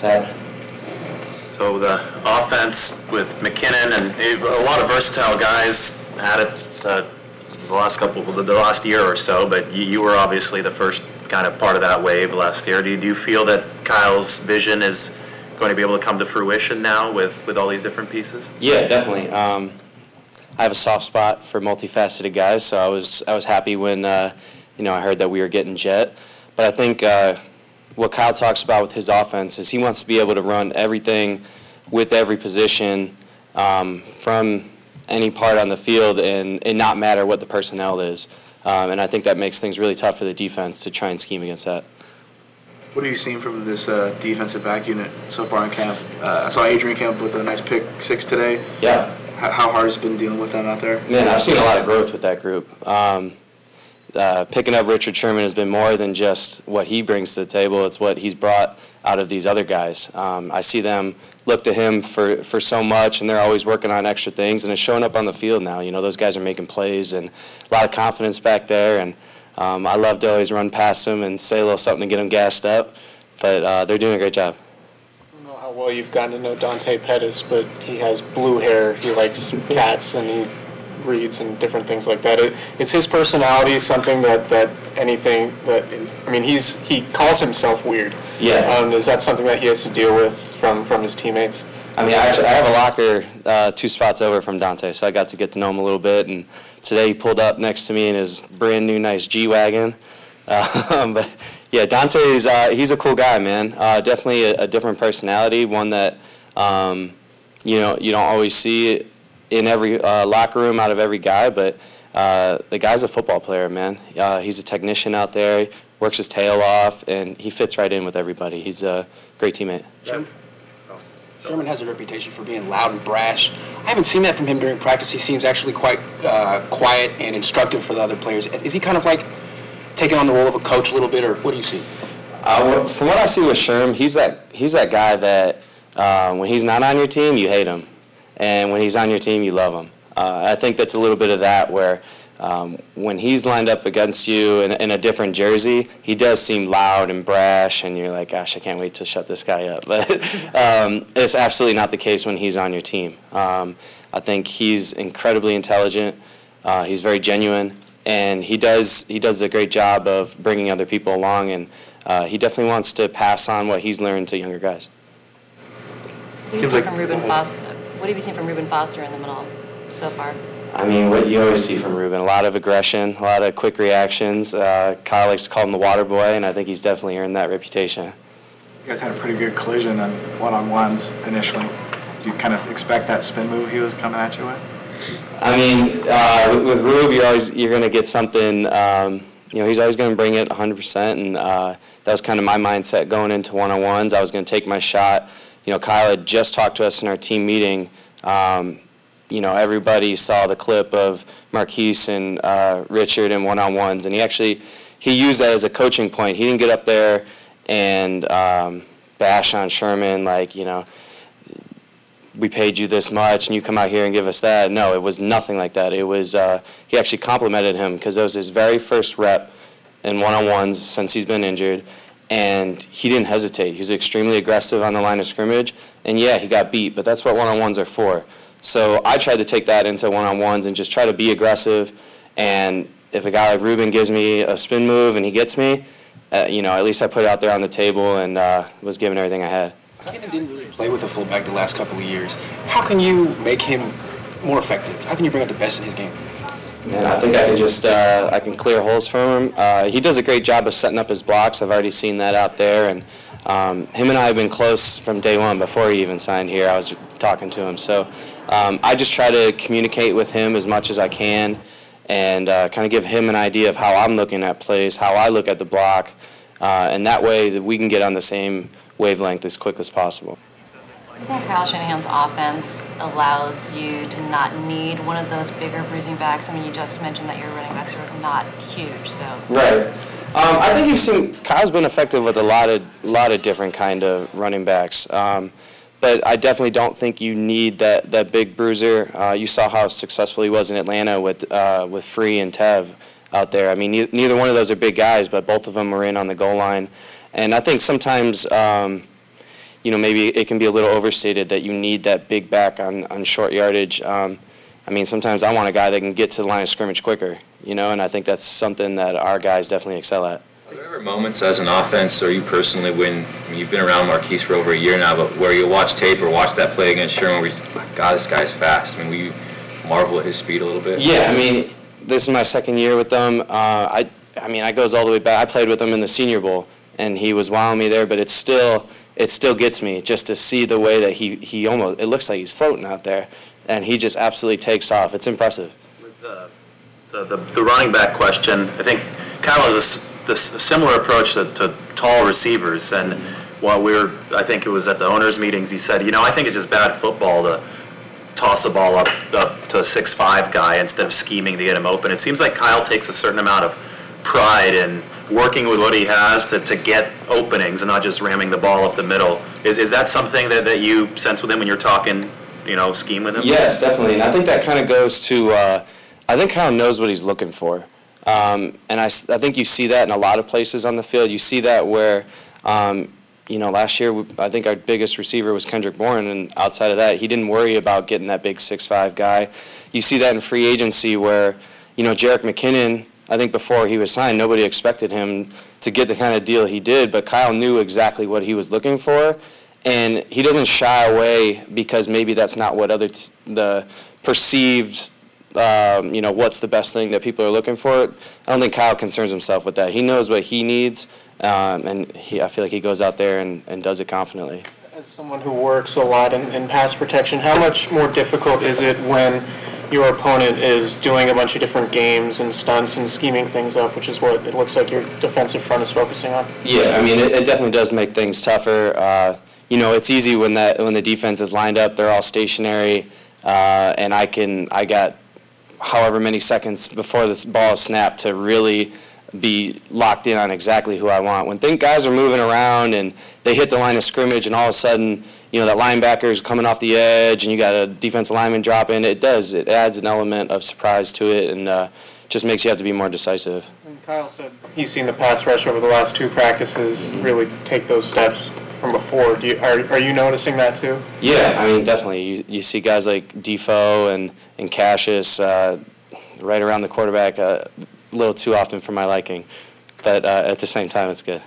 What's that? So the offense with McKinnon and a lot of versatile guys at it the last year or so, but you were obviously the first kind of part of that wave last year. Do you feel that Kyle's vision is going to be able to come to fruition now with all these different pieces? Yeah, definitely. I have a soft spot for multifaceted guys, so I was happy when I heard that we were getting Jet. But I think what Kyle talks about with his offense is he wants to be able to run everything with every position from any part on the field and not matter what the personnel is. And I think that makes things really tough for the defense to try and scheme against that. What have you seen from this defensive back unit so far in camp? I saw Adrian came up with a nice pick 6 today. Yeah. How hard has it been dealing with them out there? Man, I've seen a lot of growth with that group. Picking up Richard Sherman has been more than just what he brings to the table. It's what he's brought out of these other guys. I see them look to him for so much, and they're always working on extra things, and it's showing up on the field now. You know, those guys are making plays and a lot of confidence back there, and I love to always run past them and say a little something to get them gassed up, but they're doing a great job. I don't know how well you've gotten to know Dante Pettis, but he has blue hair, he likes cats, and he reads and different things like that. Is his personality something that anything that, I mean, he calls himself weird. Yeah. Is that something that he has to deal with from his teammates? I mean, actually, I have a locker 2 spots over from Dante, so I got to get to know him a little bit. And today he pulled up next to me in his brand new nice G-Wagon. But yeah, Dante's he's a cool guy, man. Definitely a different personality, one that you don't always see in every locker room out of every guy. But the guy's a football player, man. He's a technician out there. Works his tail off, and he fits right in with everybody. He's a great teammate. Sherman has a reputation for being loud and brash. I haven't seen that from him during practice. He seems actually quite quiet and instructive for the other players. Is he kind of like taking on the role of a coach a little bit, or what do you see? From what I see with Sherm, he's that guy that when he's not on your team, you hate him, and when he's on your team, you love him. I think that's a little bit of that where when he's lined up against you in a different jersey, he does seem loud and brash, and you're like, gosh, I can't wait to shut this guy up. But it's absolutely not the case when he's on your team. I think he's incredibly intelligent. He's very genuine, and he does a great job of bringing other people along, and he definitely wants to pass on what he's learned to younger guys. What have you seen from Reuben Foster in the middle so far? I mean, what you always see from Reuben, a lot of aggression, a lot of quick reactions. Kyle likes to call him the water boy, and I think he's definitely earned that reputation. You guys had a pretty good collision on one-on-ones initially. Did you kind of expect that spin move he was coming at you with? I mean, with Rube, you're going to get something, he's always going to bring it 100%, and that was kind of my mindset going into one-on-ones. I was going to take my shot. Kyle had just talked to us in our team meeting. Everybody saw the clip of Marquise and Richard in one-on-ones, and he used that as a coaching point. He didn't get up there and bash on Sherman like, we paid you this much and you come out here and give us that. No, it was nothing like that. It was he actually complimented him because it was his very first rep in one-on-ones since he's been injured, and he didn't hesitate. He was extremely aggressive on the line of scrimmage, and yeah, he got beat, but that's what one-on-ones are for. So I tried to take that into one-on-ones and just try to be aggressive. And if a guy like Reuben gives me a spin move and he gets me, at least I put it out there on the table and was giving everything I had. McKinnon didn't really play with a fullback the last couple of years. How can you make him more effective? How can you bring out the best in his game? And I think I can just I can clear holes from him. He does a great job of setting up his blocks. I've already seen that out there, and him and I have been close from day one. Before he even signed here, I was talking to him. So I just try to communicate with him as much as I can, and kind of give him an idea of how I'm looking at plays, how I look at the block, and that way that we can get on the same wavelength as quick as possible. I think Kyle Shanahan's offense allows you to not need one of those bigger bruising backs. I mean, you just mentioned that your running backs are not huge, so. Right. I think you've seen Kyle's been effective with a lot of different kind of running backs. But I definitely don't think you need that big bruiser. You saw how successful he was in Atlanta with Free and Tev out there. I mean, neither one of those are big guys, but both of them were in on the goal line. And I think sometimes, maybe it can be a little overstated that you need that big back on short yardage. I mean, sometimes I want a guy that can get to the line of scrimmage quicker, and I think that's something that our guys definitely excel at. Are there ever moments as an offense, or you personally, when you've been around Marquise for over a year now, but where you watch tape or watch that play against Sherman where you say, my God, this guy's fast? I mean, will you marvel at his speed a little bit? Yeah, I mean, this is my second year with them. I mean, I goes all the way back. I played with him in the Senior Bowl, and he was wowing me there, but it still gets me just to see the way that he almost, it looks like he's floating out there, and he just absolutely takes off. It's impressive. With the running back question, I think Kyle has a similar approach to tall receivers, and while I think it was at the owners' meetings, he said, I think it's just bad football to toss a ball up to a 6'5" guy instead of scheming to get him open. It seems like Kyle takes a certain amount of pride in working with what he has to get openings and not just ramming the ball up the middle. Is that something that you sense with him when you're talking, scheme with him? Yes, definitely. And I think that kind of goes to, I think Kyle knows what he's looking for. And I think you see that in a lot of places on the field. You see that where, last year I think our biggest receiver was Kendrick Bourne, and outside of that, he didn't worry about getting that big 6'5" guy. You see that in free agency where, Jerick McKinnon, I think before he was signed, nobody expected him to get the kind of deal he did, but Kyle knew exactly what he was looking for, and he doesn't shy away because maybe that's not what the perceived what's the best thing that people are looking for. I don't think Kyle concerns himself with that. He knows what he needs, and I feel like he goes out there and does it confidently. As someone who works a lot in pass protection, how much more difficult is it when your opponent is doing a bunch of different games and stunts and scheming things up, which is what it looks like your defensive front is focusing on? Yeah, I mean, it definitely does make things tougher. It's easy when the defense is lined up, they're all stationary, and I got however many seconds before this ball is snapped to really be locked in on exactly who I want. When guys are moving around and they hit the line of scrimmage and all of a sudden, that linebacker's coming off the edge and you got a defensive lineman dropping, it adds an element of surprise to it and just makes you have to be more decisive. And Kyle said he's seen the pass rush over the last 2 practices really take those steps from before. Are you noticing that too? Yeah, I mean, definitely. You see guys like Defoe and Cassius right around the quarterback a little too often for my liking, but at the same time, it's good.